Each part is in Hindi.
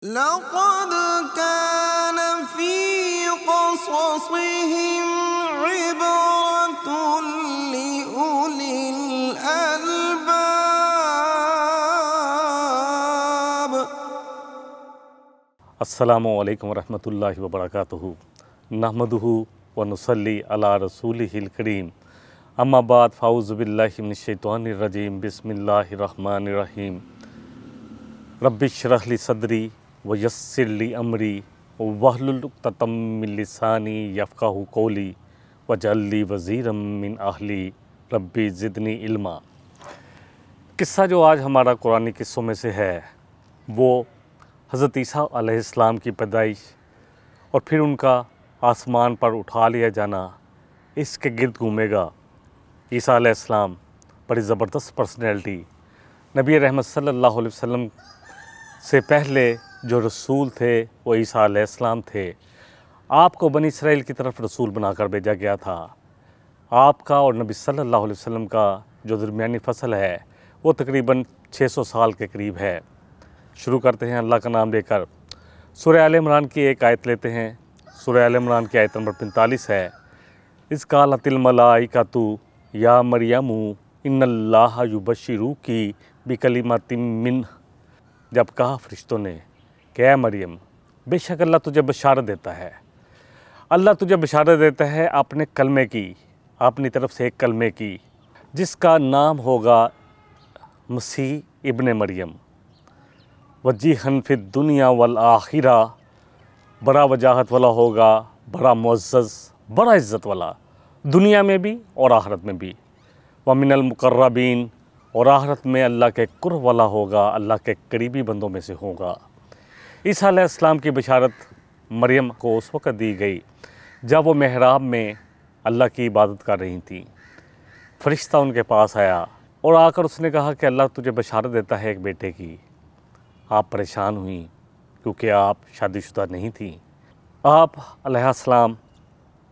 लक़द कान फ़ी क़ससिहिम इबरतुन लिउलिल अलबाब। अस्सलामु अलैकुम रहमतुल्लाहि व बरकातुहू। नहमदुहू व नुसल्ली अला रसूलिहिल करीम। अम्मा बाद फ़ाऊज़ु बिल्लाहि मिनश शैतानिर रजीम। बिस्मिल्लाहिर रहमानिर रहीम। रब्बि इश्रह ली सदरी व यस्सिर ली अमरी वहलुल उक़दतम मिन लिसानी यफ़क़हू क़ौली वजअल ली वज़ीरम मिन अहली रब्बी ज़िदनी इल्मा। किस्सा जो आज हमारा कुरानी किस्सों में से है वो हज़रत ईसा अलैहिस्सलाम की पैदाइश और फिर उनका आसमान पर उठा लिया जाना, इसके गिर्द घूमेगा। ईसा अलैहिस्सलाम बड़ी ज़बरदस्त पर्सनैलिटी, नबी रहमत सल्लल्लाहु अलैहि वसल्लम से पहले जो रसूल थे वो ईसा अलैहिस्सलाम थे। आपको बनी इसराइल की तरफ रसूल बनाकर भेजा गया था। आपका और नबी सल्लल्लाहु अलैहि वसल्लम का जो दरमियानी फ़सल है वो तकरीबन 600 साल के करीब है। शुरू करते हैं अल्लाह का नाम लेकर। सूरह आल इमरान की एक आयत लेते हैं। सूरह आल इमरान की आयत नंबर 45 है। इस कालतिल मलाइकातु या मरियमु इन्नल्लाह युबश्शिरुकी बिकलिमातिम मिन। जब कहा फरिश्तों ने कि ऐ मरियम, बेशक अल्लाह तुझे बशारत देता है, अल्लाह तुझे बशारत देता है अपने कलमे की, अपनी तरफ से एक कलमे की, जिसका नाम होगा मसीह इब्ने मरियम। वजीहन फिद दुनिया वल आखिरा, बड़ा वजाहत वाला होगा, बड़ा मुअज़्ज़ज़, बड़ा इज़्ज़त वाला, दुनिया में भी और आखिरत में भी। व मिनल मुक़र्रबीन, और आखिरत में अल्लाह के कुर्ब वाला होगा, अल्लाह के करीबी बंदों में से होगा। ईसा अलैहिस्सलाम की बशारत मरियम को उस वक़्त दी गई जब वो मेहराब में अल्लाह की इबादत कर रही थी। फ़रिश्ता उनके पास आया और आकर उसने कहा कि अल्लाह तुझे बशारत देता है एक बेटे की। आप परेशान हुई क्योंकि आप शादीशुदा नहीं थी। आप अलैहिस्सलाम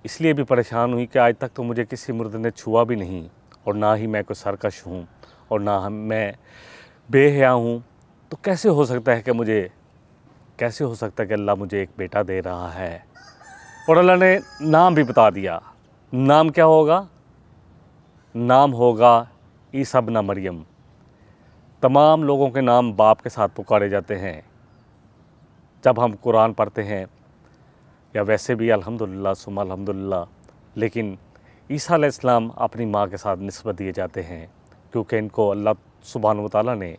इसलिए भी परेशान हुई कि आज तक तो मुझे किसी मर्द ने छुआ भी नहीं, और ना ही मैं कोई सरकश हूँ और ना मैं बेहया हूँ। तो कैसे हो सकता है कि अल्लाह मुझे एक बेटा दे रहा है। और अल्लाह ने नाम भी बता दिया। नाम क्या होगा? नाम होगा ईसा इब्न मरियम। तमाम लोगों के नाम बाप के साथ पुकारे जाते हैं जब हम कुरान पढ़ते हैं, या वैसे भी अल्हम्दुलिल्लाह सुम्मा अल्हम्दुलिल्लाह, लेकिन ईसा अलैहिस्सलाम अपनी माँ के साथ निस्बत दिए जाते हैं क्योंकि इनको अल्लाह सुब्हानहू व तआला ने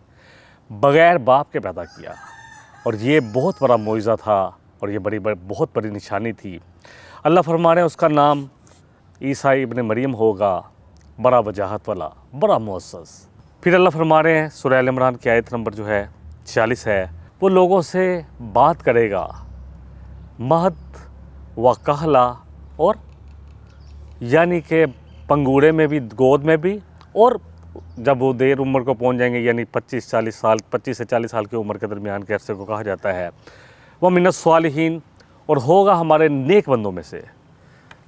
बग़ैर बाप के पैदा किया। और ये बहुत बड़ा मोइज़ा था और ये बहुत बड़ी निशानी थी। अल्लाह फरमा रहे हैं उसका नाम ईसा इब्न मरियम होगा, बड़ा वजाहत वाला, बड़ा मुअज़्ज़ज़। फिर अल्लाह फरमा रहे हैं सूरह आल इमरान की आयत नंबर जो है 46 है, वो लोगों से बात करेगा महद व कहला, और यानी कि पंगूड़े में भी, गोद में भी, और जब वो देर उम्र को पहुंच जाएंगे यानी 25 से 40 साल की उम्र के दरमियान के अरसे को कहा जाता है। वह मिनस सालिहीन, और होगा हमारे नेक बंदों में से।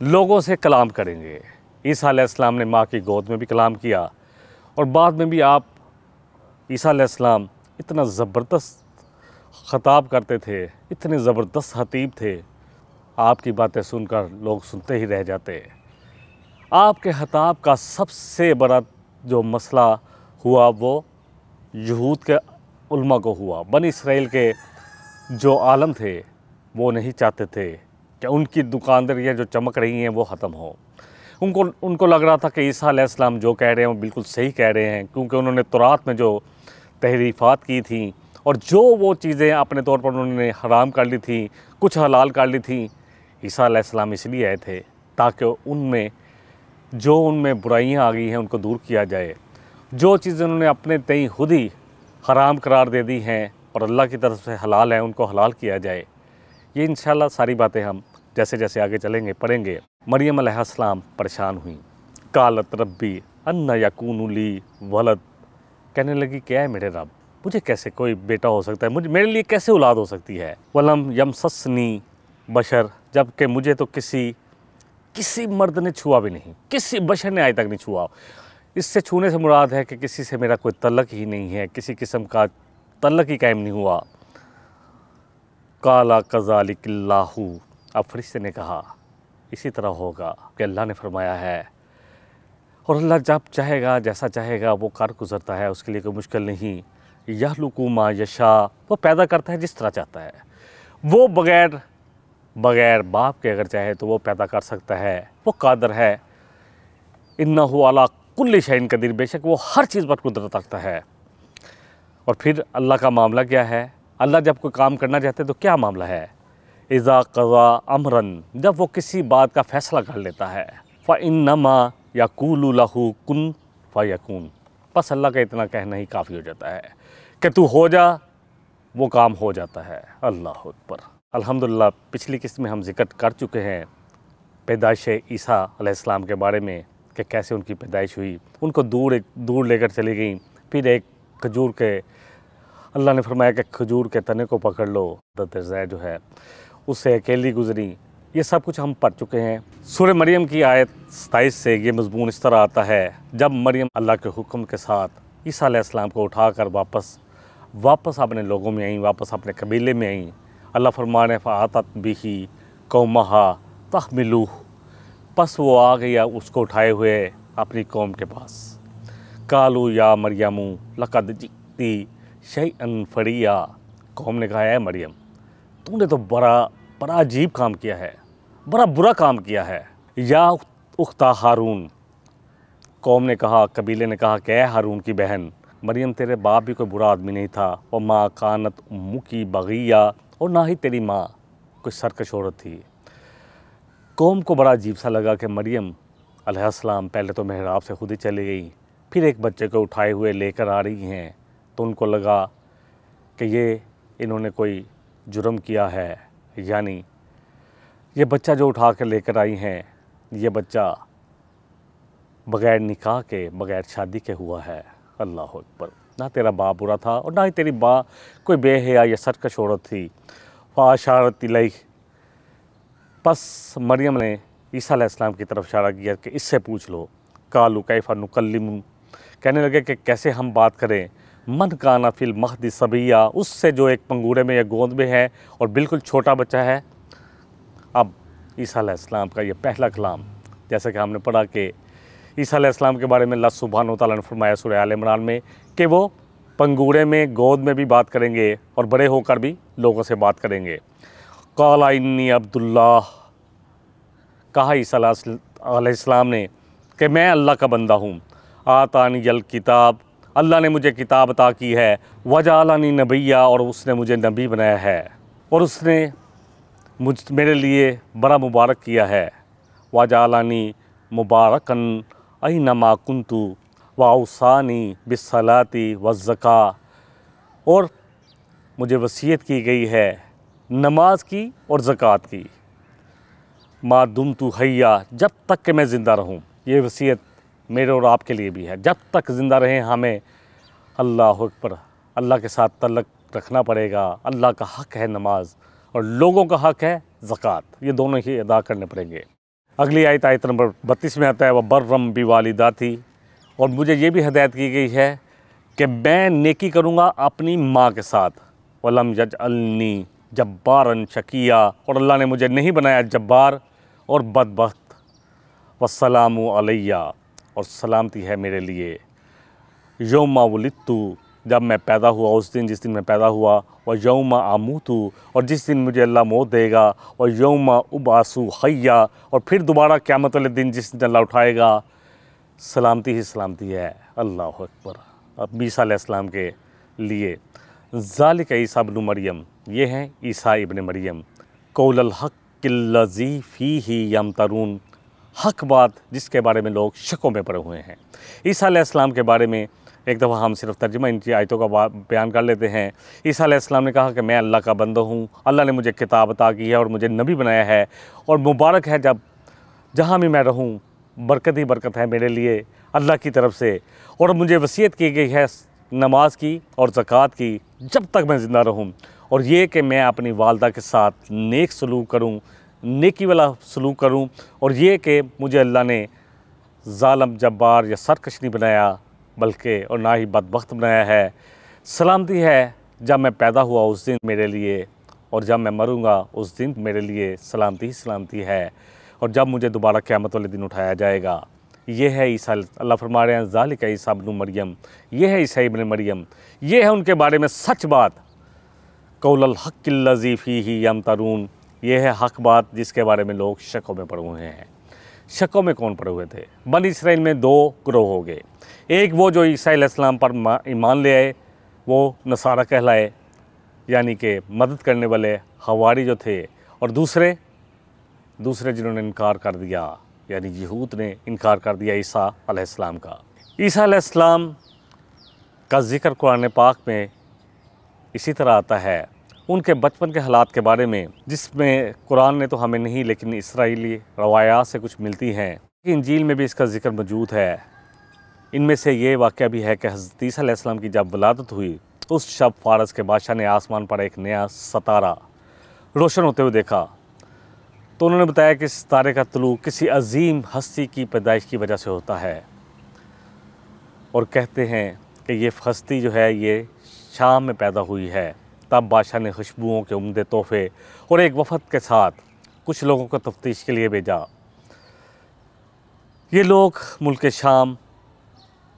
लोगों से कलाम करेंगे। ईसा अलैहिस्सलाम ने माँ की गोद में भी कलाम किया और बाद में भी आप ईसा अलैहिस्सलाम इतना ज़बरदस्त ख़ताब करते थे, इतने ज़बरदस्त खतीब थे, आपकी बातें सुनकर लोग सुनते ही रह जाते। आपके खताब का सबसे बड़ा जो मसला हुआ वो यहूद के उलमा को हुआ। बनी इसराइल के जो आलम थे वो नहीं चाहते थे कि उनकी दुकानदारियाँ जो चमक रही हैं वो ख़त्म हो। उनको लग रहा था कि ईसा अलैहिस्सलाम जो कह रहे हैं वो बिल्कुल सही कह रहे हैं, क्योंकि उन्होंने तौरात में जो तहरीफ़ात की थी और जो वो चीज़ें अपने तौर पर उन्होंने हराम कर ली थी, कुछ हलाल कर ली थी। ईसा अलैहिस्सलाम इसलिए आए थे ताकि उनमें बुराइयां आ गई हैं उनको दूर किया जाए। जो चीज़ें उन्होंने अपने तई खुद ही हराम करार दे दी हैं और अल्लाह की तरफ से हलाल हैं, उनको हलाल किया जाए। ये इंशाल्लाह सारी बातें हम जैसे जैसे आगे चलेंगे पढ़ेंगे। मरियम अलैहिस्सलाम परेशान हुई। कालत रब्बी अन्ना यकूनु ली वलद, कहने लगी क्या है मेरे रब, मुझे कैसे कोई बेटा हो सकता है, मेरे लिए कैसे औलाद हो सकती है। वलम यमससनी बशर, जबकि मुझे तो किसी मर्द ने छुआ भी नहीं, किसी बशर ने आज तक नहीं छुआ। इससे छूने से मुराद है कि किसी से मेरा कोई तल्लक ही नहीं है, किसी किस्म का तल्लक ही कायम नहीं हुआ। काला कज़ालिकिल्लाहु, अब फरिश्ते ने कहा इसी तरह होगा कि अल्लाह ने फरमाया है, और अल्लाह जब चाहेगा जैसा चाहेगा वो कर गुजरता है, उसके लिए कोई मुश्किल नहीं। यहलुकु मा यशा, वो पैदा करता है जिस तरह चाहता है। वो बग़ैर बाप के अगर चाहे तो वो पैदा कर सकता है, वो कादर है। इन्नहु अला कुल्ली शैइन कदीर, बेशक वो हर चीज़ पर कुदरत रखता है। और फिर अल्लाह का मामला क्या है? अल्लाह जब कोई काम करना चाहते तो क्या मामला है? इज़ा क़ज़ा अमरन, जब वो किसी बात का फ़ैसला कर लेता है, फ़इन्नमा यक़ूलु लहू कुन फ़यकून, बस अल्लाह का इतना कहना ही काफ़ी हो जाता है कि तू हो जा, वो काम हो जाता है। अल्लाह अकबर। अल्हम्दुलिल्लाह, पिछली किस्त में हम जिक्र कर चुके हैं पैदाइश ईसा अलैहिस्सलाम के बारे में कि कैसे उनकी पैदाइश हुई। उनको दूर लेकर चली गई। फिर एक खजूर के, अल्लाह ने फरमाया कि खजूर के तने को पकड़ लो, दर्ज़ा जो है उससे अकेली गुजरी। ये सब कुछ हम पढ़ चुके हैं। सूरह मरियम की आयत 27 से ये मज़मून इस तरह आता है, जब मरियम अल्लाह के हुक्म के साथ ईसा अलैहिस्सलाम को उठाकर वापस अपने लोगों में आई, वापस अपने कबीले में आई। अल्लाह फरमाने फ़ातत बिही कौमहा तहमिलूह, बस वो आ गया उसको उठाए हुए अपनी कौम के पास। कालू या मरियमू लक़द जिती शैअन फ़रिया, कौम ने कहा है मरियम तूने तो बड़ा अजीब काम किया है, बड़ा बुरा काम किया है। या उख्ता हारून, कौम ने कहा, कबीले ने कहा कि हारून की बहन मरियम तेरे बाप भी कोई बुरा आदमी नहीं था, और माँ कानत उम्मुकी बग़िया, और ना ही तेरी माँ कोई सरकश औरत थी। कौम को बड़ा अजीब सा लगा कि मरियम अलैहिस्सलाम पहले तो महराब से खुद ही चली गई, फिर एक बच्चे को उठाए हुए लेकर आ रही हैं। तो उनको लगा कि ये इन्होंने कोई जुर्म किया है, यानी ये बच्चा जो उठा कर लेकर आई हैं, ये बच्चा बग़ैर निकाह के, बग़ैर शादी के हुआ है। अल्लाह अकबर। ना तेरा बाप बुरा था और ना ही तेरी माँ कोई बेहया या सरकश औरत थी। फ़ाशारत इलैह, बस मरियम ने ईसा अलैहिस्सलाम की तरफ इशारा किया कि इससे पूछ लो। कालू कैफ़ा नुकल्लिमु, कहने लगे कि कैसे हम बात करें मन काना फिल महदी सबिया, उससे जो एक पंगूरे में या गोद में है और बिल्कुल छोटा बच्चा है। अब ईसा अलैहिस्सलाम का ये पहला कलाम, जैसे कि हमने पढ़ा कि ईसा अलैहिस्सलाम के बारे में अल्लाह सुब्हानहू व तआला ने फरमाया सूरह आल इमरान में कि वो पंगूरे में, गोद में भी बात करेंगे और बड़े होकर भी लोगों से बात करेंगे। क़ाला इन्नी अब्दुल्लाह, कहा ईसा अलैहिस्सलाम ने कि मैं अल्लाह का बंदा हूँ। आतानी यल किताब, अल्लाह ने मुझे किताब अता की है। वजालानी नबिया, और उसने मुझे नबी बनाया है, और उसने मेरे लिए बड़ा मुबारक किया है। वजालानी मुबारकन ऐनमा कुन्तु वाउसानी बिस्सलाती वज़्ज़का, और मुझे वसीयत की गई है नमाज की और ज़कात की। मा दुमतु हय्या, जब तक कि मैं ज़िंदा रहूँ। ये वसीयत मेरे और आपके लिए भी है। जब तक ज़िंदा रहें हमें अल्लाह अकबर, अल्लाह के साथ तल्लक रखना पड़ेगा। अल्लाह का हक़ है नमाज और लोगों का हक़ है ज़कात, ये दोनों ही अदा करने पड़ेंगे। अगली आयत नंबर 32 में आता है, वह बर्रम बिवालिदाती, और मुझे ये भी हिदायत की गई है कि मैं नेकी करूँगा अपनी माँ के साथ। वलम यजअलनी जब्बारन शकिया, और अल्लाह ने मुझे नहीं बनाया जब्बार और बदबख्त। वस्सलामु अलैया, और सलामती है मेरे लिए। यौमा वुलिदतु, जब मैं पैदा हुआ, उस दिन जिस दिन मैं पैदा हुआ। व यौमा आमूतु, और जिस दिन मुझे अल्लाह मौत देगा। व यौमा उबासु हय्या, और फिर दोबारा क़यामत वाले दिन जिस दिन अल्लाह उठाएगा। सलामती ही सलामती है। अल्लाह अकबर। अब ईसा अलैहिस्सलाम के लिए ज़ालिका ईसा इब्न मरियम, ये हैं ईसा इब्न मरियम। कौलल हक़्क़िल्लज़ी फ़ीही यमतरून, हक़ बात जिसके बारे में लोग शकों में पड़े हुए हैं। ईसा अलैहिस्सलाम के बारे में एक दफ़ा हम सिर्फ तर्जुमा इनकी आयतों का बयान कर लेते हैं। ईसा अलैहिस्सलाम ने कहा कि मैं अल्लाह का बंदा हूँ, अल्लाह ने मुझे किताब अता की है और मुझे नबी बनाया है, और मुबारक है जब जहाँ भी मैं रहूँ, बरकत ही बरकत है मेरे लिए अल्लाह की तरफ से। और मुझे वसीयत की गई है नमाज की और ज़कात की जब तक मैं ज़िंदा रहूँ, और ये कि मैं अपनी वालदा के साथ नेक सलूक करूँ, नेकी वाला सलूक करूँ, और ये कि मुझे अल्लाह ने ज़ालिम जब्बार या सरकश नहीं बनाया, बल्कि और ना ही बदबख्त बनाया है। सलामती है जब मैं पैदा हुआ उस दिन मेरे लिए, और जब मैं मरूंगा उस दिन मेरे लिए सलामती ही सलामती है, और जब मुझे दोबारा क़यामत वाले दिन उठाया जाएगा। ये है ईसा, अल्लाह फरमा रहे हैं ज़ालिका ईसा इब्न मरियम, ये है ईसा इब्न मरियम, ये है उनके बारे में सच बात। कौलल हक़्क़िल्लज़ी फ़ीही यमतरून, ये है हक़ बात जिसके बारे में लोग शकों में पड़े हुए हैं। शकों में कौन पड़े हुए थे? बनी इसराइल में दो ग्रोह हो गए। एक वो जो ईसा अलैहिस्सलाम पर ईमान ले आए, वो नसारा कहलाए, यानी कि मदद करने वाले हवारी जो थे, और दूसरे जिन्होंने इनकार कर दिया, यानी यहूद ने इनकार कर दिया ईसा अलैहिस्सलाम का। ईसा अलैहिस्सलाम का ज़िक्र कुरान पाक में इसी तरह आता है उनके बचपन के हालात के बारे में, जिसमें कुरान ने तो हमें नहीं लेकिन इसराइली रवायात से कुछ मिलती हैं। इंजील में भी इसका ज़िक्र मौजूद है। इनमें से ये वाक़या भी है कि हज़रत ईसा अलैहिस्सलाम की जब वलादत हुई, उस शब फ़ारस के बादशाह ने आसमान पर एक नया सितारा रोशन होते हुए देखा। तो उन्होंने बताया कि सितारे का तुलू किसी अजीम हस्ती की पैदाइश की वजह से होता है, और कहते हैं कि ये हस्ती जो है ये शाम में पैदा हुई है। तब बादशाह ने खुशबुओं के उम्दे तोहफे और एक वफ़द के साथ कुछ लोगों को तफ्तीश के लिए भेजा। ये लोग मुल्क शाम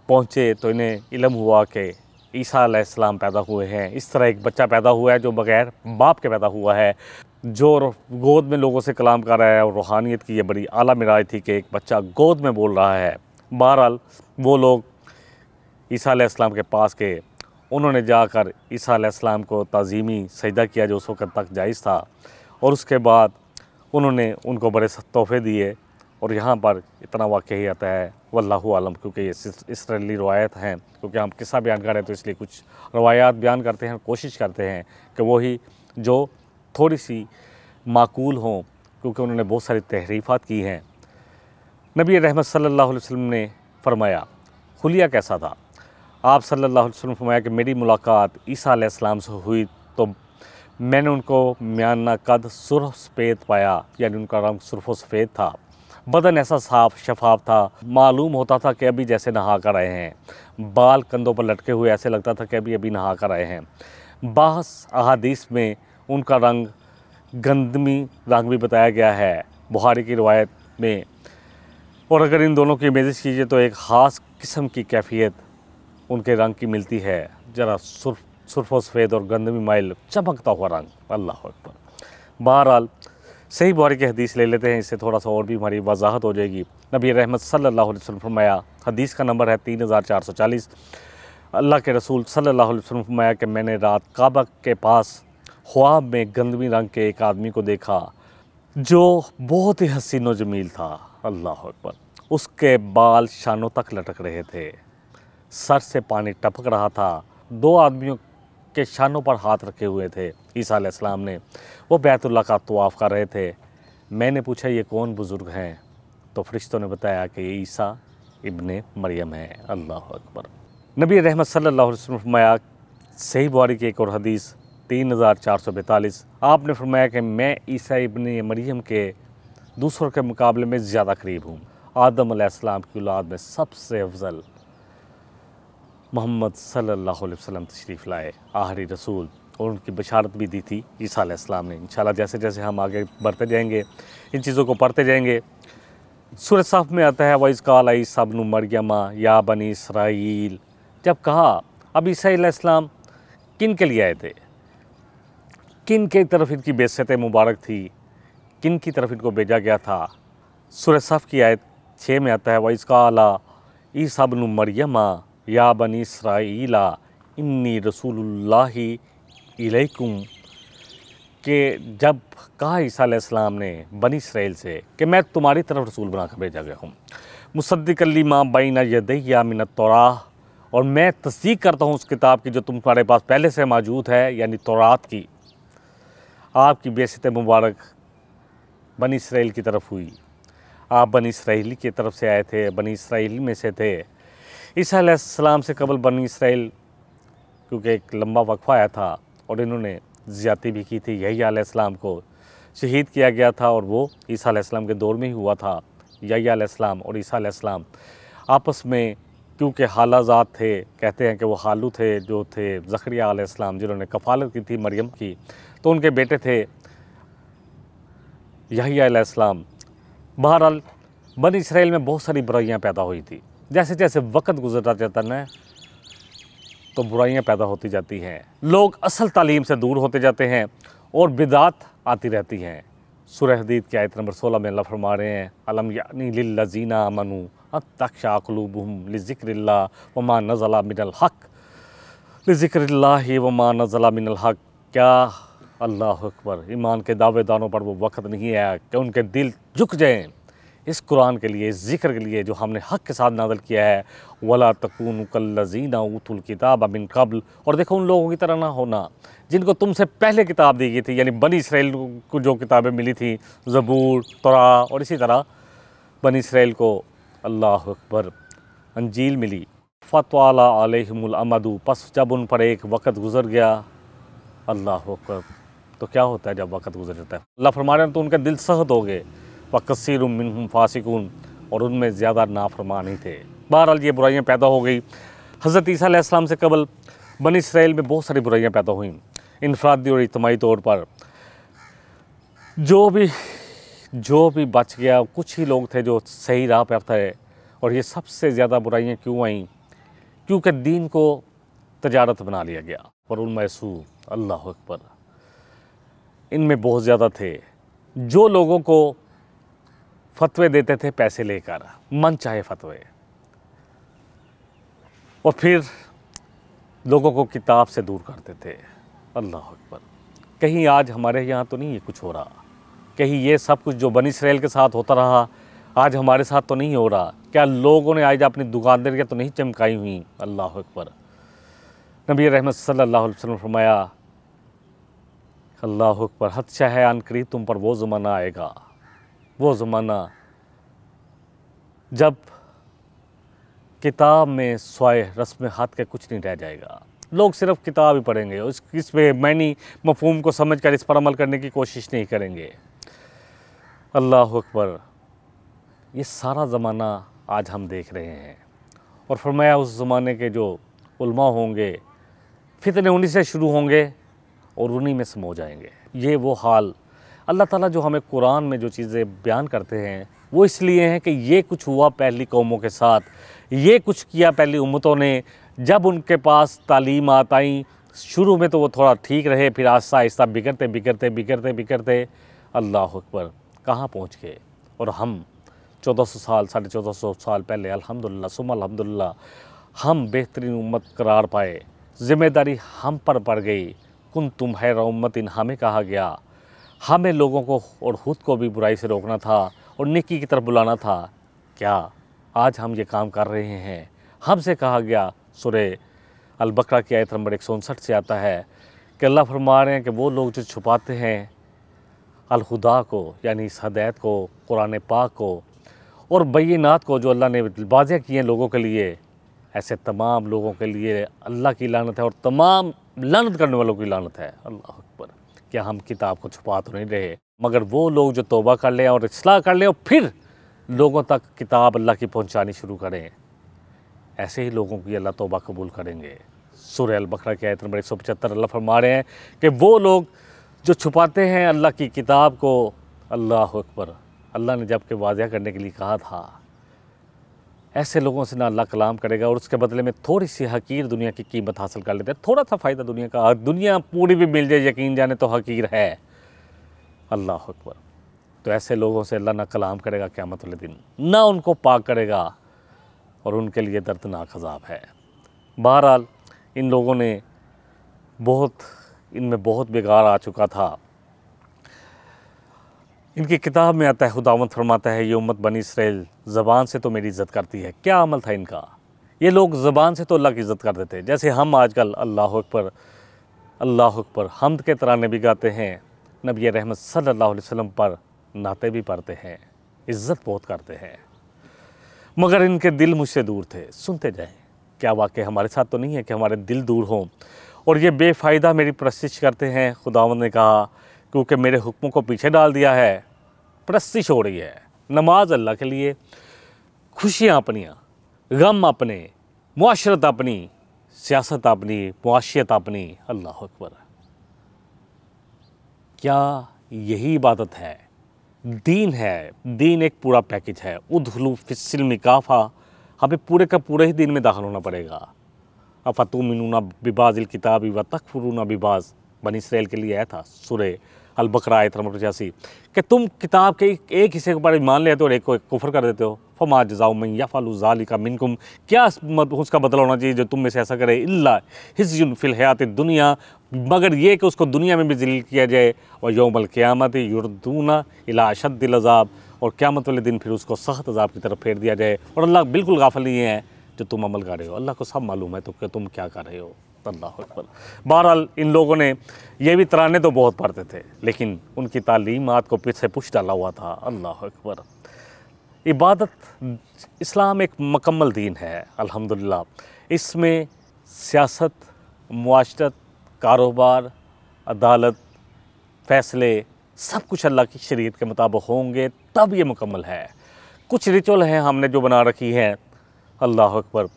पहुँचे तो इन्हें इल्म हुआ कि ईसा अलैहिस्सलाम पैदा हुए हैं। इस तरह एक बच्चा पैदा हुआ है जो बग़ैर बाप के पैदा हुआ है, जो गोद में लोगों से कलाम कर रहा है, और रूहानियत की ये बड़ी आला मिराज थी कि एक बच्चा गोद में बोल रहा है। बहरहाल वो लोग ईसा अलैहिस्सलाम के पास गए, उन्होंने जाकर ईसा अलैहिस्सलाम को ताज़ीमी सजदा किया जो उस वक़्त तक जायज़ था, और उसके बाद उन्होंने उनको बड़े तोहफ़े दिए। और यहाँ पर इतना वाक़या ही आता है, वल्लाहु आलम, क्योंकि ये इसराइली रवायत हैं, क्योंकि हम किस्सा बयान कर रहे हैं तो इसलिए कुछ रवायात बयान करते हैं, कोशिश करते हैं कि वही जो थोड़ी सी माकूल हों, क्योंकि उन्होंने बहुत सारी तहरीफ़ात की हैं। नबी रहमत सल्लल्लाहु अलैहि वसल्लम ने फरमाया खुलिया कैसा था। आप सल्लल्लाहु अलैहि वसल्लम फरमाया कि मेरी मुलाकात ईसा अलैहिस्सलाम से हुई तो मैंने उनको म्याना कद सुर्ख सफ़ेद पाया, यानी उनका रंग सुर्ख सफ़ेद था। बदन ऐसा साफ शफाफ था, मालूम होता था कि अभी जैसे नहा कर आए हैं। बाल कंधों पर लटके हुए ऐसे लगता था कि अभी नहा कर आए हैं। बास अहादीस में उनका रंग गंदमी रंग भी बताया गया है, बुखारी की रवायत में। और अगर इन दोनों की इमेजिश कीजिए तो एक ख़ास किस्म की कैफियत उनके रंग की मिलती है, ज़रा सुर्ख सफ़ेद और गंदमी माइल चमकता हुआ रंग। अल्लाह अकबर। बहरहाल सही बुखारी की हदीस ले लेते हैं, इससे थोड़ा सा और भी हमारी वजाहत हो जाएगी। नबी रहमत सल्लल्लाहु अलैहि वसल्लम फरमाया, हदीस का नंबर है 3440, अल्लाह के रसूल सल्लल्लाहु अलैहि वसल्लम फरमाया कि मैंने रात काबा के पास ख्वाब में गंदमी रंग के एक आदमी को देखा जो बहुत ही हसीन व जमील था। अल्लाह अकबर। उसके बाल शानों तक लटक रहे थे, सर से पानी टपक रहा था। दो आदमियों के शानों पर हाथ रखे हुए थे ईसा अलैहिस्सलाम ने, वो बैतुल्लाह का तवाफ़ कर रहे थे। मैंने पूछा ये कौन बुज़ुर्ग हैं, तो फरिश्तों ने बताया कि ये ईसा इब्ने मरियम है। अल्लाह अकबर। नबी रहमत सल्लल्लाहु अलैहि वसल्लम फरमाया, सही बुखारी की एक और हदीस 3442, आपने फरमाया कि मैं ईसा इब्ने मरियम के दूसरों के मुकाबले में ज़्यादा करीब हूँ। आदम अलैहिस्सलाम की औलाद में सबसे अफजल मोहम्मद सल्लल्लाहु अलैहि वसल्लम तशरीफ़ लाए, आखिरी रसूल, और उनकी बशारत भी दी थी ईसा अलैहिस्सलाम ने। इंशाल्लाह जैसे जैसे हम आगे बढ़ते जाएंगे, इन चीज़ों को पढ़ते जाएंगे। सूरह सफ़ में आता है वइज़ क़ाल ईसा इब्नु मरियम या बनी इसराइल, जब कहा। अब ईसा अलैहिस्सलाम किन के लिए आए थे, किन की तरफ इनकी बेइज्जत मुबारक थी, किन की तरफ इनको भेजा गया था। सूरह सफ़ की आयत 6 में आता है वइज़ क़ाल ईसा इब्नु मरियम या बनी इसराइला इन्नी रसूलुल्लाहि इलैकुम, कि जब कहा ईसा अलैहिस्सलाम ने बनी इसराइल से कि मैं तुम्हारी तरफ रसूल बना कर भेजा गया हूँ, मुसद्दिक़न लिमा बैना यदैया मिनत तौराह, और मैं तस्दीक करता हूँ उस किताब की जो तुम्हारे पास पहले से मौजूद है, यानी तौरात की। आपकी बेइज्जत मुबारक बनी इसराइल की तरफ हुई, आप बनी इसराइली की तरफ से आए थे, बनी इसराइल में से थे। ईसा अलैहिस्सलाम से कबल बनी इसराइल क्योंकि एक लंबा वक्फ़ा आया था और इन्होंने ज़्यादती भी की थी। यही अलैहिस्सलाम को शहीद किया गया था और वो ईसा अलैहिस्सलाम के दौर में ही हुआ था। यही अलैहिस्सलाम और ईसा अलैहिस्सलाम आपस में क्योंकि हालाजात थे, कहते हैं कि वो हालू थे जो थे ज़करिया अलैहिस्सलाम जिन्होंने कफ़ालत की थी मरियम की, तो उनके बेटे थे यहया अलैहिस्सलाम। बहरहाल बनी इसराइल में बहुत सारी बुराइयां पैदा हुई थी। जैसे जैसे वक्त गुजरता जाता है तो बुराइयां पैदा होती जाती हैं, लोग असल तालीम से दूर होते जाते हैं और बिदात आती रहती हैं। सूरह हदीद की आयत नंबर 16 में अल्लाह फरमा रहे हैं, अलम यानी लिल्लज़ीना आमनू अत्तख्शा क़ुलूबुहुम लिज़िक्रिल्लाह वमा नज़ला मिनल हक़ लिज़िक्रिल्लाहि वमा नज़ला मिनल हक़। क्या अल्लाह अकबर, ईमान के दावेदारों पर वो वक्त नहीं आया कि उनके दिल झुक जाएं इस कुरान के लिए, इस ज़िक्र के लिए जो हमने हक़ के साथ नाज़िल किया है। वला तकूनु कल्लज़ीना ऊतुल किताब मिन क़ब्ल, और देखो उन लोगों की तरह ना होना जिनको तुमसे पहले किताब दी गई थी, यानी बनी इसराइल को जो किताबें मिली थी, ज़बूर, तौरा, और इसी तरह बनी इसराइल को अल्लाह अकबर अंजील मिली। फ़त्वाला अलैहिमुल अमदु, पस जब उन पर एक वक़्त गुज़र गया, अल्लाह अकबर, तो क्या होता है जब वक़्त गुज़र जाता है? अल्लाह फरमा रहे हैं तो उनके दिल सख्त हो गए। वकसीरुम मिनहुम फ़ासिकून, और उनमें ज़्यादा नाफरमान ही थे। बहरहाल ये बुराइयाँ पैदा हो गई। हज़रत ईसा अलैहिस्सलाम से कबल बनी इसराइल में बहुत सारी बुराइयाँ पैदा हुईं, इनफरादी और इज्तिमाई तौर पर। जो भी बच गया, कुछ ही लोग थे जो सही राह पर थे। और ये सबसे ज़्यादा बुराइयाँ क्यों आईं? क्योंकि दीन को तजारत बना लिया गया। और उनमें सू, अल्लाह अकबर, इनमें बहुत ज़्यादा थे जो लोगों को फतवे देते थे पैसे लेकर, मन चाहे फतवे, और फिर लोगों को किताब से दूर करते थे। अल्लाह अकबर, कहीं आज हमारे यहाँ तो नहीं ये कुछ हो रहा? कहीं ये सब कुछ जो बनी इसराइल के साथ होता रहा आज हमारे साथ तो नहीं हो रहा? क्या लोगों ने आज अपनी दुकानदारियाँ तो नहीं चमकाई हुई? अल्लाह अकबर। नबी रहमत सल्लल्लाहु अलैहि वसल्लम फरमाया, अल्लाह अकबर, हदशा है अनकरीब तुम पर वो ज़माना आएगा, वो ज़माना जब किताब में स्वाय रस्म हाथ के कुछ नहीं रह जाएगा। लोग सिर्फ किताब ही पढ़ेंगे, इस पे मैनी मफहूम को समझकर इस पर अमल करने की कोशिश नहीं करेंगे। अल्लाह अकबर, ये सारा ज़माना आज हम देख रहे हैं। और फरमाया उस ज़माने के जो उलमा होंगे, फितने उन्हीं से शुरू होंगे और उन्हीं में समो जाएंगे। ये वो हाल अल्लाह ताला जो हमें कुरान में जो चीज़ें बयान करते हैं वो इसलिए हैं कि ये कुछ हुआ पहली कौमों के साथ, ये कुछ किया पहली उम्मतों ने। जब उनके पास तालीमात आई, शुरू में तो वो थोड़ा ठीक रहे, फिर आहिस्ता आहिस्ता बिगड़ते अल्लाह अकबर कहाँ पहुँच गए। और हम 1400 साल 1450 साल पहले अल्हम्दुलिल्लाह सुम्मा अल्हम्दुलिल्लाह हम बेहतरीन उम्मत करार पाए। ज़िम्मेदारी हम पर पड़ गई। कुन तुम है उम्मतिन, हमें कहा गया, हमें लोगों को और ख़ुद को भी बुराई से रोकना था और नेकी की तरफ बुलाना था। क्या आज हम ये काम कर रहे हैं? हमसे कहा गया। सूरह अल बकरा की आयत नंबर 159 से आता है कि अल्लाह फरमा रहे हैं कि वो लोग जो छुपाते हैं अल खुदा को, यानी इस हदायत को, कुरान पाक को और बैनात को जो अल्लाह ने वाज़ेह किए लोगों के लिए, ऐसे तमाम लोगों के लिए अल्लाह की लानत है और तमाम लानत करने वालों की लानत है। अल्लाह अकबर, क्या हम किताब को छुपा तो नहीं रहे? मगर वो लोग जो तौबा कर लें और इस्लाह कर लें और फिर लोगों तक किताब अल्लाह की पहुंचानी शुरू करें, ऐसे ही लोगों की अल्लाह तौबा कबूल करेंगे। सूरह अल बकरा की आयत नंबर 175 अल्लाह फरमा रहे हैं कि वो लोग जो छुपाते हैं अल्लाह की किताब को, अल्लाह अकबर, अल्लाह ने जबकि वाज़ेह करने के लिए कहा था, ऐसे लोगों से ना अल्लाह कलाम करेगा और उसके बदले में थोड़ी सी हकीर दुनिया की कीमत हासिल कर लेते हैं। थोड़ा सा फ़ायदा दुनिया का, दुनिया पूरी भी मिल जाए यकीन जाने तो हकीर है। अल्लाह अकबर, तो ऐसे लोगों से अल्लाह ना कलाम करेगा क़यामत वाले दिन, ना उनको पाक करेगा और उनके लिए दर्दनाक अज़ाब है। बहरहाल इन लोगों ने इनमें बहुत बिगाड़ आ चुका था। इनकी किताब में आता है, खुदावंद फरमाता है, ये उम्मत बनी इसराइल ज़बान से तो मेरी इज़्ज़त करती है। क्या अमल था इनका? ये लोग ज़बान से तो अल्लाह की इज़्ज़त करते थे, जैसे हम आजकल अल्लाह अकबर हम्द के तराने भी गाते हैं, नबी रहमत सल्लल्लाहु अलैहि वसल्लम पर नाते भी पढ़ते हैं, इज़्ज़त बहुत करते हैं। मगर इनके दिल मुझसे दूर थे। सुनते जाएं, क्या वाकई हमारे साथ तो नहीं है कि हमारे दिल दूर हों और ये बेफ़ायदा मेरी परस्तिश करते हैं? खुदावंद ने कहा, क्योंकि मेरे हुक्मों को पीछे डाल दिया है, परस्तिश हो रही है। नमाज अल्लाह के लिए, खुशियाँ अपनियाँ, गम अपने, मुआशरत अपनी, सियासत अपनी, मुआशियत अपनी। अल्लाह अकबर, क्या यही इबादत है? दीन है। दीन एक पूरा पैकेज है। उदखुलू फिस्सिल्मि काफ़ा, हमें पूरे का पूरे ही दीन में दाखिल होना पड़ेगा। अफ़तुमिनूना बिबाज़िल किताबि व तकफ़ुरूना बिबाज़, बनी इसराइल के लिए आया था सूरह अल बकरा आयत नंबर 85 कि तुम किताब के एक हिस्से के बारे में मान लेते हो और एक को कुफ्र कर देते हो। फमा जज़ाउ मन यफ़अलु ज़ालिका मिनकुम, क्या उसका बदला होना चाहिए जो तुम में से ऐसा करे, इल्ला हिज़्युन फ़िल हयात दुनिया, मगर ये कि उसको दुनिया में भी ज़लील किया जाए, और यौमल क़ियामत युरदूना इला अशद्दिल अज़ाब, और क़यामत वाले दिन फिर उसको सख्त अज़ाब की तरफ फेर दिया जाए। और अल्लाह बिल्कुल गाफिल नहीं है जो तुम अमल कर रहे हो, अल्लाह को सब मालूम है तो कि तुम क्या कर रहे हो। अल्लाह अकबर। बहरहाल इन लोगों ने ये भी तराने तो बहुत पढ़ते थे, लेकिन उनकी तालीमात को पीछे पुश डाला हुआ था। अल्लाह अकबर। इबादत, इस्लाम एक मुकम्मल दीन है अल्हम्दुलिल्लाह। इसमें सियासत, मुआशरत, कारोबार, अदालत, फ़ैसले सब कुछ अल्लाह की शरीयत के मुताबिक होंगे तब ये मुकम्मल है। कुछ रिचुअल हैं हमने जो बना रखी हैं, अल्लाह अकबर।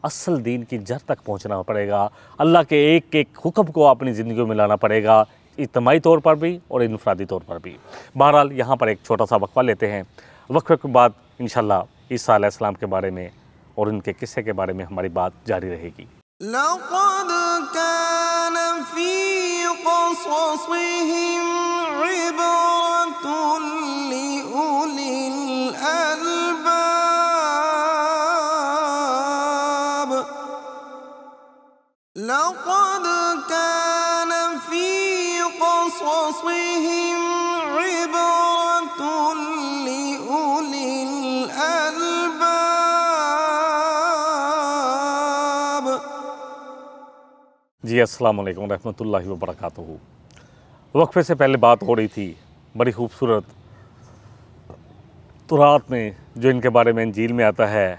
असल दीन की जड़ तक पहुंचना पड़ेगा। अल्लाह के एक एक हुक्म को अपनी ज़िंदगी में लाना पड़ेगा, इज्तिमाई तौर पर भी और इनफरादी तौर पर भी। बहरहाल यहाँ पर एक छोटा सा वक्फा लेते हैं। वक्फे के बाद इंशाअल्लाह ईसा अलैहिस्सलाम के बारे में और उनके किस्से के बारे में हमारी बात जारी रहेगी। लक़द कान फ़ी क़ससिहिम इबरतुन लिउलिल अलबाब। लक़द कान फ़ी क़ससिहिम इबरतुन लिउलिल अलबाब। जी अस्सलाम वालेकुम रहमतुल्लाहि व बरकातुहू। वक्फे से पहले बात हो रही थी बड़ी खूबसूरत तौरात में जो इनके बारे में इंजील में आता है।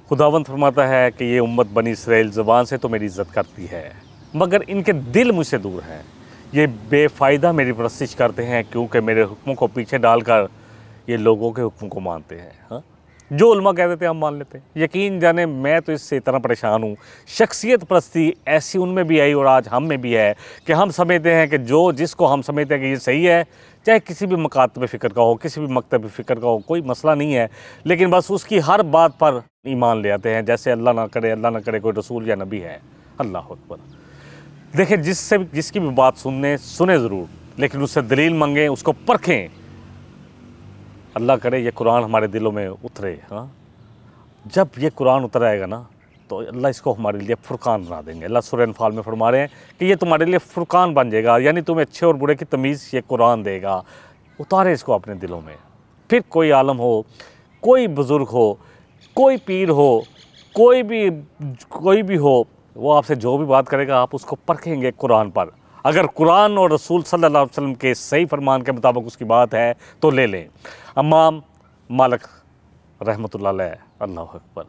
खुदावंद फरमाता है कि ये उम्मत बनी इसराइल ज़बान से तो मेरी इज़्ज़त करती है, मगर इनके दिल मुझसे दूर हैं। ये बेफ़ायदा मेरी परस्तिश करते हैं, क्योंकि मेरे हुक्मों को पीछे डालकर ये लोगों के हुक्मों को मानते हैं। हाँ, जो उलमा कह देते हैं हम मान लेते हैं। यकीन जाने मैं तो इससे इतना परेशान हूँ। शख्सियत परस्ती ऐसी उनमें भी आई और आज हम में भी है कि हम समझते हैं कि जो जिसको हम समझते हैं कि ये सही है, चाहे किसी भी मकातब फ़िक्र का हो, किसी भी मकतब फ़िक्र का हो, कोई मसला नहीं है, लेकिन बस उसकी हर बात पर ईमान ले आते हैं जैसे अल्लाह ना करे कोई रसूल या नबी है। अल्लाह अकबर। देखें, जिसकी भी बात सुने ज़रूर, लेकिन उससे दलील मांगें, उसको परखें। अल्लाह करे ये कुरान हमारे दिलों में उतरे। हाँ, जब ये कुरान उतर आएगा ना तो अल्लाह इसको हमारे लिए फ़ुरक़ान बना देंगे। अल्लाह सूरह अनफ़ाल में फरमा रहे हैं कि ये तुम्हारे लिए फ़ुरक़ान बन जाएगा, यानी तुम्हें अच्छे और बुरे की तमीज़ ये कुरान देगा। उतारे इसको अपने दिलों में। फिर कोई आलम हो, कोई बुज़ुर्ग हो, कोई पीर हो, कोई भी हो, वो आपसे जो भी बात करेगा आप उसको परखेंगे कुरान पर। अगर कुरान और रसूल सल्लल्लाहु अलैहि वसल्लम के सही फरमान के मुताबिक उसकी बात है तो ले लें। इमाम मालिक रहमतुल्लाह अलैह, अल्लाह अकबर,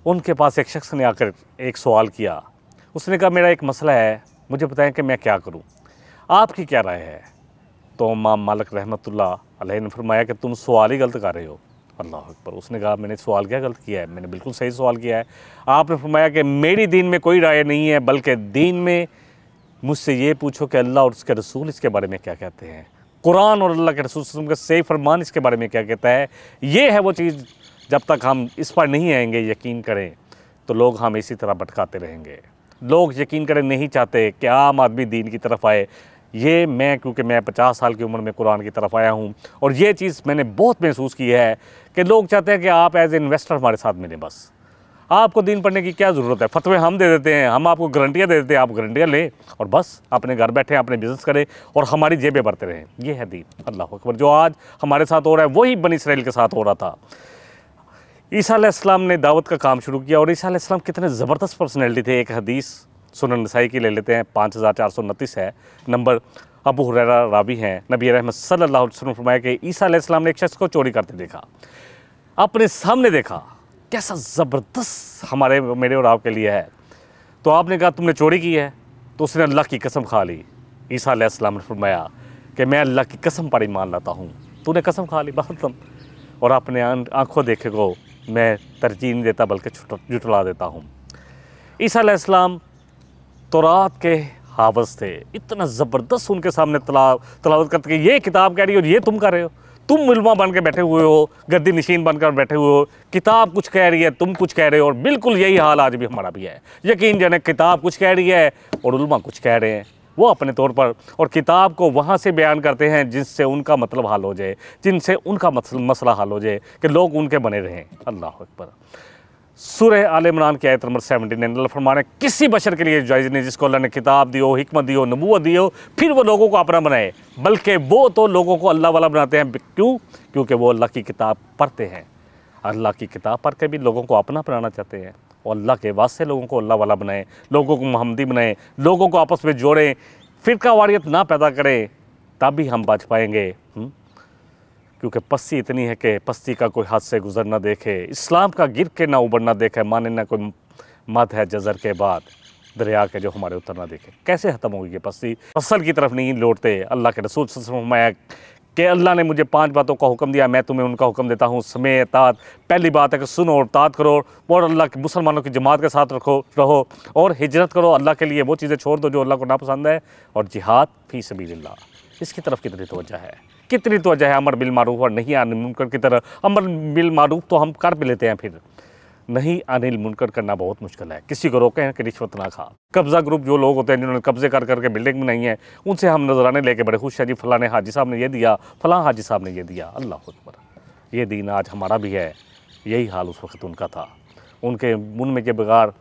उनके पास एक शख्स ने आकर एक सवाल किया। उसने कहा मेरा एक मसला है, मुझे बताएं कि मैं क्या करूं, आपकी क्या राय है? तो इमाम मालिक रहमतुल्लाह अलैह ने फरमाया कि तुम सवाल ही गलत कर रहे हो। अल्लाह अकबर। उसने कहा मैंने सवाल क्या गलत किया है? मैंने बिल्कुल सही सवाल किया है। आपने फरमाया कि मेरी दीन में कोई राय नहीं है, बल्कि दीन में मुझसे ये पूछो कि अल्लाह और उसके रसूल इसके बारे में क्या कहते हैं, कुरान और अल्लाह के रसूल का सही फरमान इसके बारे में क्या कहता है। ये है वो चीज़, जब तक हम इस पर नहीं आएंगे, यकीन करें, तो लोग हम इसी तरह भटकाते रहेंगे। लोग यकीन करें नहीं चाहते कि आम आदमी दीन की तरफ आए। ये क्योंकि मैं 50 साल की उम्र में कुरान की तरफ आया हूँ, और ये चीज़ मैंने बहुत महसूस की है कि लोग चाहते हैं कि आप एज ए इन्वेस्टर हमारे साथ मिलें। बस आपको दीन पढ़ने की क्या ज़रूरत है? फतवे हम दे देते हैं, हम आपको गारंटियाँ दे देते हैं, आप गारंटियाँ लें और बस अपने घर बैठे अपने बिज़नेस करें और हमारी जेबें भरते रहें। ये है दीन। अल्लाह अकबर। जो आज हमारे साथ हो रहा है वही बनी इसराइल के साथ हो रहा था। ईसा अलैहिस्सलाम ने दावत का काम शुरू किया, और ईसा अलैहिस्सलाम कितने ज़बरदस्त पर्सनैलिटी थे। एक हदीस सुनन नसाई की ले लेते हैं, 5429 है नंबर। अबू हुरैरा रावी हैं, नबी रहमत सल्लल्लाहु अलैहि वसल्लम फरमाया कि ईसा अलैहिस्सलाम ने एक शख्स को चोरी करते देखा, अपने सामने देखा। कैसा ज़बरदस्त मेरे और आपके लिए है। तो आपने कहा तुमने चोरी की है? तो उसने अल्लाह की कसम खा ली। ईसा अलैहिस्सलाम ने फरमाया कि मैं अल्लाह की कसम पर ईमान लाता हूँ। तूने कसम खा ली बातम, और अपने आँखों देखे को मैं तरजीह नहीं देता बल्कि जुटला देता हूँ। ईसा अलैहिस्सलाम तौरात के हावस थे, इतना ज़बरदस्त उनके सामने तलावत करते कि ये किताब कह रही है और ये तुम कर रहे हो, तुम उलमा बन के बैठे हुए हो, गद्दी नशीन बनकर बैठे हुए हो, किताब कुछ कह रही है, तुम कुछ कह रहे हो। और बिल्कुल यही हाल आज भी हमारा भी है। यकीन जाने किताब कुछ कह रही है और उलमा कुछ कह रहे हैं, वो अपने तौर पर, और किताब को वहाँ से बयान करते हैं जिनसे उनका मतलब हल हो जाए, जिनसे उनका मसला हल हो जाए, कि लोग उनके बने रहें। अल्लाह अकबर। सूरह आल इमरान की आयत नंबर 79, अल्लाह फरमाने किसी बशर के लिए जायज़ नहीं जिसको अल्लाह ने किताब दी हो, हिकमत दी हो, नबूवत दी हो, फिर वो लोगों को अपना बनाए, बल्कि वो तो लोगों को अल्लाह वाला बनाते हैं। क्यों? क्योंकि वो अल्लाह की किताब पढ़ते हैं। अल्लाह की किताब पढ़ के भी लोगों को अपना बनाना चाहते हैं, और अल्लाह के वास्ते लोगों को अल्लाह वाला बनाए, लोगों को मोहम्मदी बनाए, लोगों को आपस में जोड़ें, फ़िरका वारियत ना पैदा करें, तब भी हम बच पाएंगे। क्योंकि पस्ती इतनी है कि पस्ती का कोई हाथ से गुजर ना देखे, इस्लाम का गिर के ना उबर ना देखे, माने ना कोई मद है जज़र के बाद दरिया के जो हमारे उतर ना देखे। कैसे ख़त्म होगी ये पस्ती? असल की तरफ नहीं लौटते। अल्लाह के रसूल सल्लल्लाहु अलैहि वसल्लम फरमाया कि अल्लाह ने मुझे 5 बातों का हुक्म दिया, मैं तुम्हें उनका हुक्म देता हूँ, समय तात। पहली बात है कि सुनो और तात करो, और अल्लाह के मुसलमानों की जमात के साथ रहो, और हिजरत करो, अल्लाह के लिए वो चीज़ें छोड़ दो जो अल्लाह को नापसंद है, और जिहाद फ़ी सबीलिल्लाह, इसकी तरफ कितनी तवज्जो है, कितनी तवज्जो है। अमर बिल मारूफ और नहीं अनिल मुनकर की तरह। अमर बिल मारूफ तो हम कर भी लेते हैं, फिर नहीं अनिल मुनकर करना बहुत मुश्किल है। किसी को रोके हैं कि रिश्वत ना खा। कब्ज़ा ग्रुप जो लोग होते हैं जिन्होंने कब्ज़े कर करके बिल्डिंग बनाई है, उनसे हम नजराने लेके बड़े खुश हैं, जी फ़लाँ हाजी साहब ने ये दिया, फ़लाँ हाजी साहब ने ये दिया। अल्लाह अकबर। ये दीन आज हमारा भी है, यही हाल उस वक्त उनका था। उनके मुन में के बगार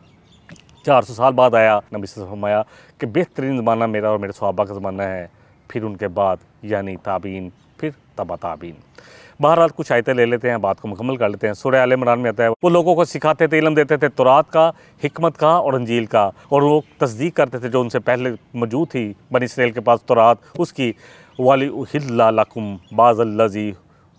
400 साल बाद आया। नबी से फरमाया कि बेहतरीन ज़माना मेरा और मेरे सहाबा का ज़माना है, फिर उनके बाद यानी ताबीन, फिर तबा ताबीन। बहरहाल कुछ आयतें ले लेते हैं, बात को मुकम्मल कर लेते हैं। सूरह आल इमरान में आता है, वो लोगों को सिखाते थे, इल्म देते थे तौरात का, हिकमत का और इंजील का, और वो तस्दीक करते थे जो उनसे पहले मौजूद थी बनी इसराइल के पास तौरात, उसकी वाली उहिल्ला लकुम बाज़ल्लज़ी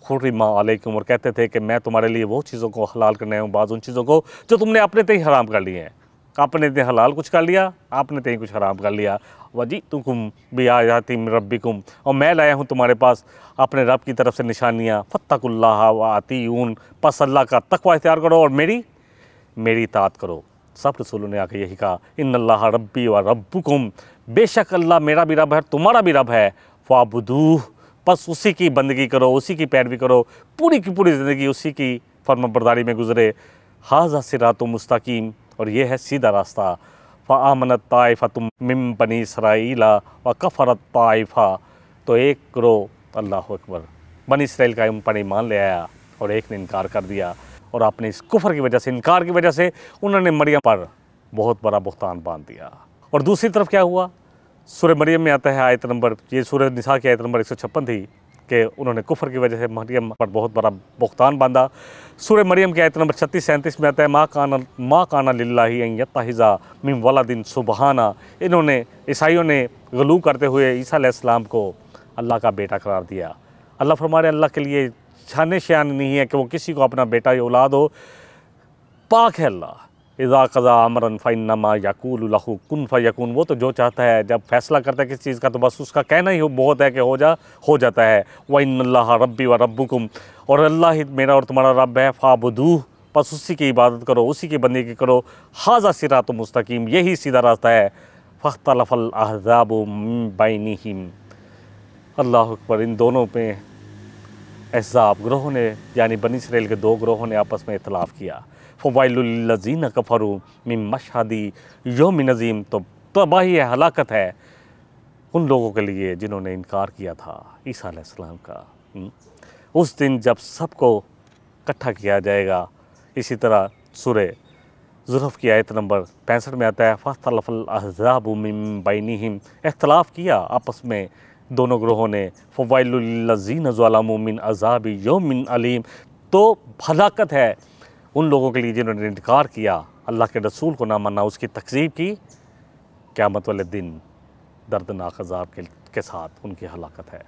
हुर्रिमा अलैकुम, और कहते थे कि मैं तुम्हारे लिए वो चीज़ों को हलाल करने हूँ, बाज़ उन चीज़ों को जो तुमने अपने ते ही हराम कर लिए हैं। आपने ते हलाल कुछ कर लिया, आपने ते ही कुछ हराम कर लिया। वजी तुकुम बिआयाति मिन रब्बिकुम, और मैं लाया हूँ तुम्हारे पास अपने रब की तरफ से निशानियाँ। फत्तकुल्लाह व अतीऊन, पस अल्लाह का तकवा इख्तियार करो और मेरी इताअत करो। सब रसूलों ने आके यही कहा, इन्नल्लाह रब्बी व रब्बुकुम, बेशक अल्लाह मेरा भी रब है, तुम्हारा भी रब है। फ़ाबुदूह, बस उसी की बंदगी करो, उसी की पैरवी करो, पूरी की पूरी ज़िंदगी उसी की फर्माबरदारी में गुजरे। हाज़ा सिरातुम मुस्तकीम, और ये है सीधा रास्ता। फ़आमनत ताइफ़तुम मिन बनी इसराईला व कफ़रत ताइफ़ा, तो एक ग्रोह, अल्लाह अकबर, बनी इसराइल का उन पर ईमान ले आया और एक ने इनकार कर दिया, और अपने इस कुफर की वजह से, इनकार की वजह से उन्होंने मरियम पर बहुत बड़ा बुहतान बांध दिया। और दूसरी तरफ क्या हुआ? सूरह मरियम में आता है आयत नंबर, ये सूरह निसा की आयत नंबर 156 थी कि उन्होंने कुफर की वजह से मरियम पर बहुत बड़ा बुहतान बांधा। सूरह मरियम की आयत नंबर 36-37 में आता है, मा काना लिल्लाहि अन यत्तहिज़ा मिन वलदिन सुबहाना, इन्होंने ईसाइयों ने गलू करते हुए ईसा अलैहिस्सलाम को अल्लाह का बेटा करार दिया। अल्लाह फरमाए अल्लाह के लिए शान शान नहीं है कि वो किसी को अपना बेटा या औलाद हो, पाक है अल्लाह। इज़ा क़ज़ा अमरन फ़इन्नमा यक़ूलु लहू कुन फ़यकून, वो तो जो चाहता है, जब फैसला करता है किसी चीज़ का, तो बस उसका कहना ही बहुत है कि हो जाता है। व इन्नल्लाह रब्बी व रब्बुकुम, और अल्लाह ही मेरा और तुम्हारा रब है। फ़ाबुदूह, बस उसी की इबादत करो, उसी की बंदगी करो। हाज़ा सिरातुम मुस्तकीम, यही सीधा रास्ता है। फ़ख्तलफ़ल अहज़ाबु मिन बैनिहिम, अल्लाह अकबर। इन दोनों पे अहज़ाब, ग्रोहों ने, यानी बनी इसराइल के दो ग्रोहों ने आपस में इख्तिलाफ़ किया। फ़वाइलुल लज़ीना कफ़रू मिन मशहदी यौमिन अज़ीम, तो तबाही है, हलाकत है उन लोगों के लिए जिन्होंने इनकार किया था ईसा अलैहिस्सलाम का। उस दिन जब सबको इकट्ठा किया जाएगा। इसी तरह सूरह ज़ुख़्रुफ़ की आयत नंबर 65 में आता है, फ़ख्तलफ़ल अहज़ाबु मिन बैनिहिम, इख्तिलाफ़ किया आपस में दोनों ग्रोहों ने। फ़वाइलुल लज़ीना ज़लमू मिन अज़ाबि यौमिन अलीम, तो हलाकत है उन लोगों के लिए जिन्होंने इनकार किया, अल्लाह के रसूल को ना माना, उसकी तकज़ीब की। क़यामत वाले दिन दर्दनाक अज़ाब के साथ उनकी हलाकत है।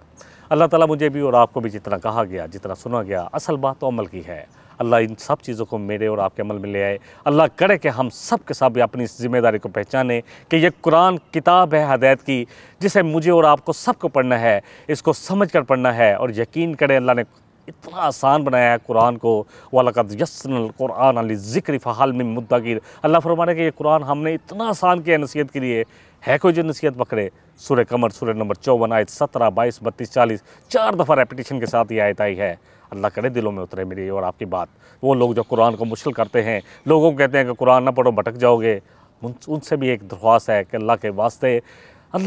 अल्लाह ताला मुझे भी और आपको भी जितना कहा गया, जितना सुना गया, असल बात तो अमल की है। अल्लाह इन सब चीज़ों को मेरे और आपके अमल में ले आए। अल्लाह करे कि हम सब के सब अपनी इस ज़िम्मेदारी को पहचाने कि ये कुरान किताब है हिदायत की, जिसे मुझे और आपको सबको पढ़ना है, इसको समझ कर पढ़ना है। और यकीन करें अल्लाह ने इतना आसान बनाया है कुरान को। वलक़द यस्सरनल कुरान लिज़्ज़िक्रि फ़हल मिन मुद्दकिर, अल्लाह फरमाने कि ये कुरान हमने इतना आसान किया नसीहत के लिए, है कोई जो नसीहत पकड़े। सूरह कमर सूरह नंबर 54 आयत 17, 22, 32, 40 4 दफ़ा रेपिटेशन के साथ ये आयत आई है। अल्लाह करे दिलों में उतरे मेरी और आपकी बात। वो लोग जो कुरान को मुश्किल करते हैं, लोगों को कहते हैं कि कुरान ना पढ़ो भटक जाओगे, उनसे भी एक दरख्वास्त है कि अल्लाह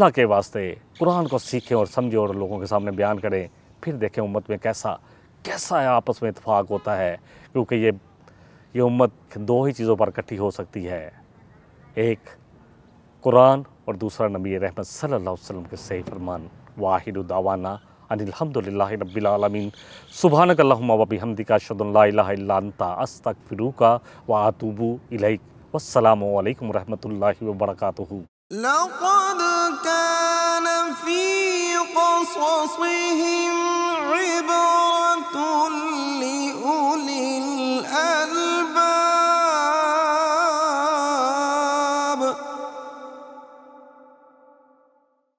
के वास्ते कुरान को सीखें और समझें और लोगों के सामने बयान करें। फिर देखें उम्मत में कैसा है आपस में इत्फाक होता है। क्योंकि ये उम्मत दो ही चीज़ों पर इकट्ठी हो सकती है, एक कुरान और दूसरा नबी रहमत सल्लल्लाहु अलैहि वसल्लम के सही फरमान। वाहिदु दावाना अनिल हम्दुलिल्लाहि रब्बिल आलमीन सुब्हानक अल्लाहुम्मा व बिहम्दिका अशहदु अन ला इलाहा इल्ला अंता अस्तगफिरुका व अतूबु इलैक। वस्सलामु अलैकुम रहमतुल्लाहि व बरकातुहू। लक़द कान फ़ी क़ससिहिम